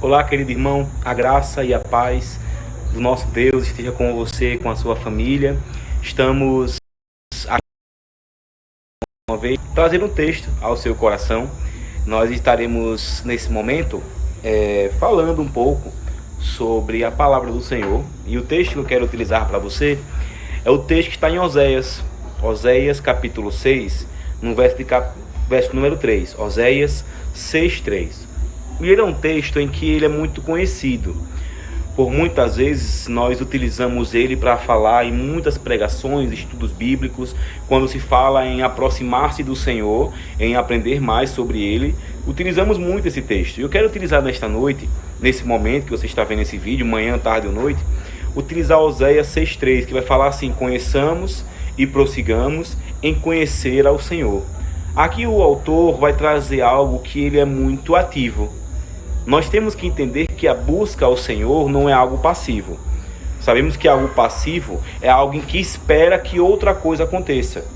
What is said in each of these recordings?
Olá, querido irmão, a graça e a paz do nosso Deus esteja com você e com a sua família. Estamos aqui uma vez trazendo um texto ao seu coração. Nós estaremos nesse momento falando um pouco sobre a palavra do Senhor. E o texto que eu quero utilizar para você é o texto que está em Oséias capítulo 6, no verso número 3. Oséias 6:3. E ele é um texto em que ele é muito conhecido. Por muitas vezes nós utilizamos ele para falar em muitas pregações, estudos bíblicos, quando se fala em aproximar-se do Senhor, em aprender mais sobre ele, utilizamos muito esse texto. Eu quero utilizar nesta noite, nesse momento que você está vendo esse vídeo, manhã, tarde ou noite, utilizar Oséias 6:3, que vai falar assim: conheçamos e prossigamos em conhecer ao Senhor. Aqui o autor vai trazer algo que ele é muito ativo. Nós temos que entender que a busca ao Senhor não é algo passivo. Sabemos que algo passivo é alguém que espera que outra coisa aconteça.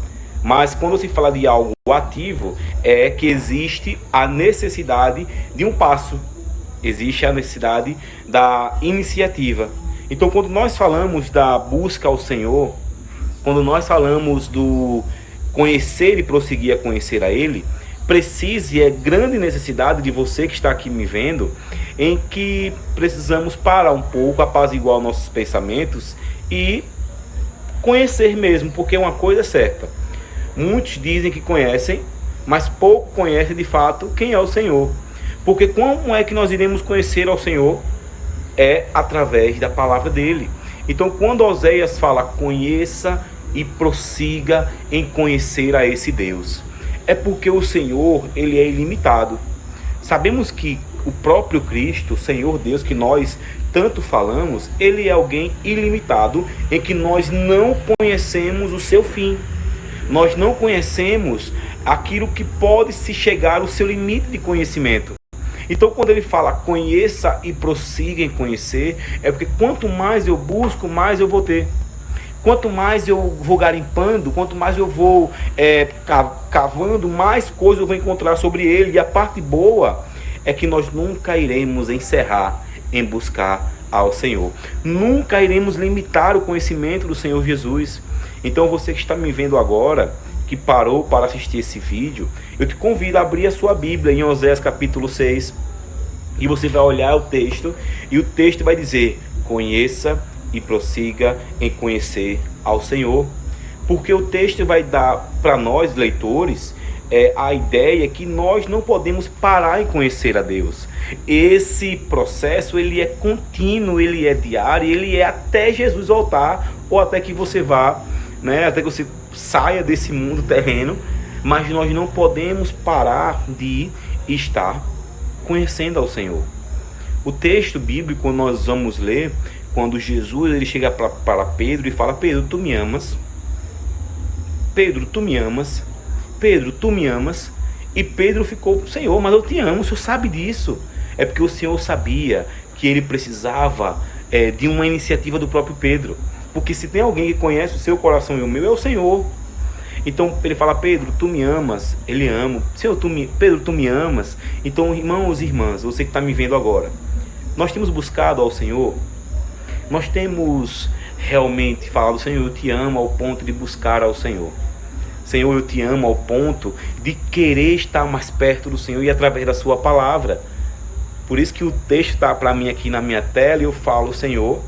Mas quando se fala de algo ativo, é que existe a necessidade de um passo. Existe a necessidade da iniciativa. Então, quando nós falamos da busca ao Senhor, quando nós falamos do conhecer e prosseguir a conhecer a Ele, precisa e é grande necessidade de você que está aqui me vendo, em que precisamos parar um pouco, apaziguar nossos pensamentos e conhecer mesmo, porque uma coisa é certa: muitos dizem que conhecem, mas pouco conhecem de fato quem é o Senhor. Porque como é que nós iremos conhecer ao Senhor? É através da palavra dele. Então, quando Oséias fala conheça e prossiga em conhecer a esse Deus, é porque o Senhor, ele é ilimitado. Sabemos que o próprio Cristo, o Senhor Deus, que nós tanto falamos, ele é alguém ilimitado, em que nós não conhecemos o seu fim. Nós não conhecemos aquilo que pode se chegar ao seu limite de conhecimento. Então, quando ele fala conheça e prossiga em conhecer, é porque quanto mais eu busco, mais eu vou ter. Quanto mais eu vou garimpando, quanto mais eu vou cavando, mais coisas eu vou encontrar sobre ele. E a parte boa é que nós nunca iremos encerrar em buscar ao Senhor. Nunca iremos limitar o conhecimento do Senhor Jesus. Então, você que está me vendo agora, que parou para assistir esse vídeo, eu te convido a abrir a sua Bíblia em Oséias capítulo 6. E você vai olhar o texto, e o texto vai dizer: conheça e prossiga em conhecer ao Senhor. Porque o texto vai dar para nós, leitores, a ideia que nós não podemos parar em conhecer a Deus. Esse processo, ele é contínuo, ele é diário, ele é até Jesus voltar, ou até que você vá, até que você saia desse mundo terreno. Mas nós não podemos parar de estar conhecendo ao Senhor. O texto bíblico, nós vamos ler quando Jesus ele chega para Pedro e fala: Pedro, tu me amas? Pedro, tu me amas? Pedro, tu me amas? E Pedro ficou: Senhor, mas eu te amo, o Senhor sabe disso. É porque o Senhor sabia que ele precisava de uma iniciativa do próprio Pedro. Porque se tem alguém que conhece o seu coração e o meu, é o Senhor. Então ele fala: Pedro, tu me amas? Ele ama. Senhor, Pedro, tu me amas? Então, irmãos e irmãs, você que está me vendo agora, nós temos buscado ao Senhor. Nós temos realmente falado: Senhor, eu te amo, ao ponto de buscar ao Senhor. Senhor, eu te amo ao ponto de querer estar mais perto do Senhor e através da sua palavra. Por isso que o texto está para mim aqui na minha tela, e eu falo: Senhor,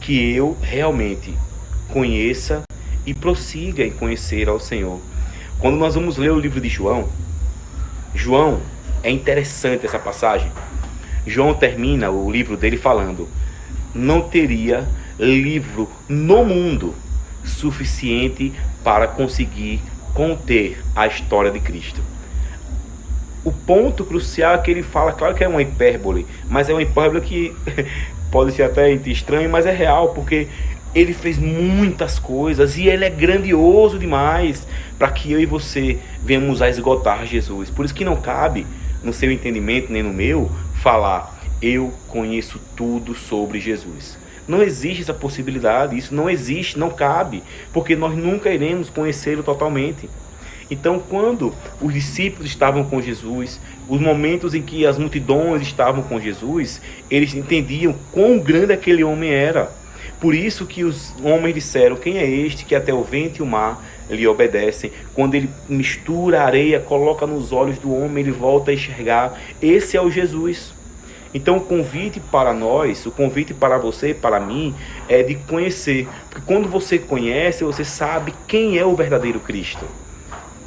que eu realmente conheça e prossiga em conhecer ao Senhor. Quando nós vamos ler o livro de João, é interessante essa passagem. João termina o livro dele falando: não teria livro no mundo suficiente para conseguir conter a história de Cristo. O ponto crucial é que ele fala, claro que é uma hipérbole, mas é uma hipérbole que pode ser até estranho, mas é real, porque ele fez muitas coisas e ele é grandioso demais para que eu e você venhamos a esgotar Jesus. Por isso que não cabe no seu entendimento nem no meu falar: eu conheço tudo sobre Jesus. Não existe essa possibilidade, isso não existe, não cabe, porque nós nunca iremos conhecê-lo totalmente. Então, quando os discípulos estavam com Jesus, os momentos em que as multidões estavam com Jesus, eles entendiam quão grande aquele homem era. Por isso que os homens disseram: quem é este que até o vento e o mar lhe obedecem? Quando ele mistura a areia, coloca nos olhos do homem, ele volta a enxergar. Esse é o Jesus. Então o convite para nós, o convite para você e para mim é de conhecer. Porque quando você conhece, você sabe quem é o verdadeiro Cristo.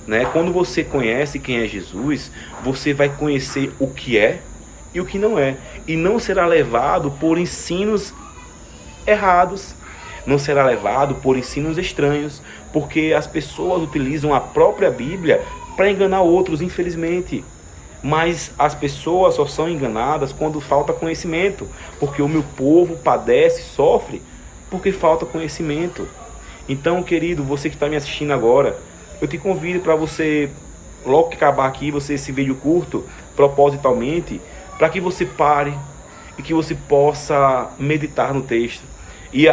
Né? Quando você conhece quem é Jesus, você vai conhecer o que é e o que não é. E não será levado por ensinos errados, não será levado por ensinos estranhos, porque as pessoas utilizam a própria Bíblia para enganar outros, infelizmente. Mas as pessoas só são enganadas quando falta conhecimento, porque o meu povo padece, sofre, porque falta conhecimento. Então, querido, você que está me assistindo agora, eu te convido para você, logo que acabar aqui, você esse vídeo curto, propositalmente, para que você pare e que você possa meditar no texto. E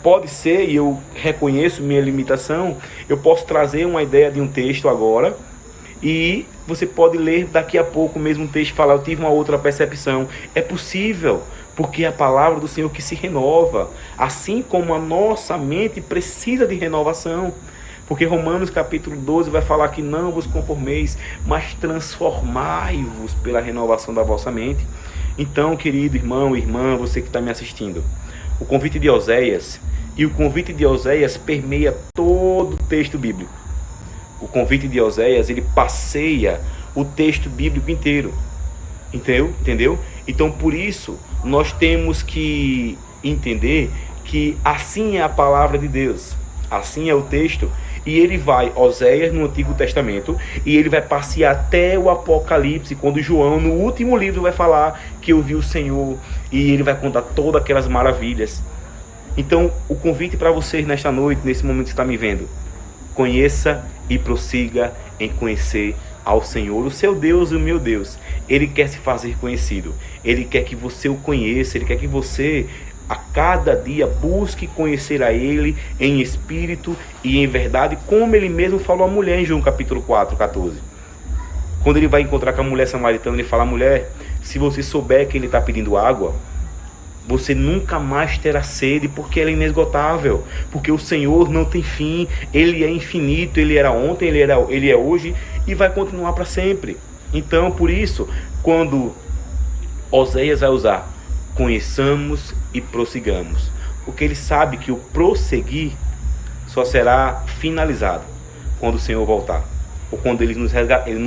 pode ser, e eu reconheço minha limitação, eu posso trazer uma ideia de um texto agora, e você pode ler daqui a pouco o mesmo texto e falar: eu tive uma outra percepção. É possível, porque é a palavra do Senhor que se renova, assim como a nossa mente precisa de renovação. Porque Romanos capítulo 12 vai falar que não vos conformeis, mas transformai-vos pela renovação da vossa mente. Então, querido irmão e irmã, você que está me assistindo, o convite de Oséias, e o convite de Oséias permeia todo o texto bíblico. O convite de Oséias, ele passeia o texto bíblico inteiro. Entendeu? Então, por isso, nós temos que entender que assim é a palavra de Deus. Assim é o texto. E ele vai, Oséias no Antigo Testamento, e ele vai passear até o Apocalipse, quando João, no último livro, vai falar que eu vi o Senhor, e ele vai contar todas aquelas maravilhas. Então, o convite para vocês nesta noite, nesse momento que está me vendo: conheça e prossiga em conhecer ao Senhor, o seu Deus e o meu Deus. Ele quer se fazer conhecido, ele quer que você o conheça, ele quer que você a cada dia busque conhecer a Ele em espírito e em verdade, como Ele mesmo falou à mulher em João capítulo 4, 14. Quando ele vai encontrar com a mulher samaritana, ele fala: mulher, se você souber que Ele está pedindo água, você nunca mais terá sede, porque ela é inesgotável, porque o Senhor não tem fim, Ele é infinito, Ele era ontem, Ele é hoje e vai continuar para sempre. Então, por isso, quando Oséias vai usar conheçamos e prossigamos, porque ele sabe que o prosseguir só será finalizado quando o Senhor voltar, ou quando Ele nos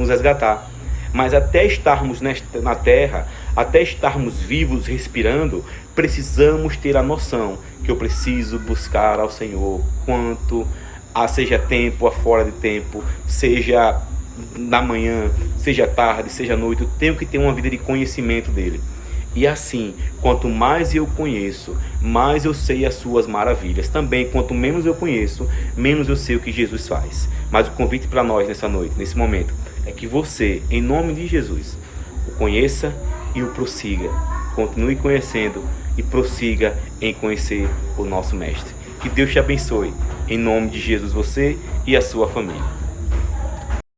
resgatar. Mas até estarmos na terra, até estarmos vivos, respirando, precisamos ter a noção que eu preciso buscar ao Senhor, quanto seja tempo, a fora de tempo, seja na manhã, seja tarde, seja noite, eu tenho que ter uma vida de conhecimento dEle. E assim, quanto mais eu conheço, mais eu sei as suas maravilhas. Também, quanto menos eu conheço, menos eu sei o que Jesus faz. Mas o convite para nós nessa noite, nesse momento, é que você, em nome de Jesus, o conheça e o prossiga. Continue conhecendo e prossiga em conhecer o nosso Mestre. Que Deus te abençoe. Em nome de Jesus, você e a sua família.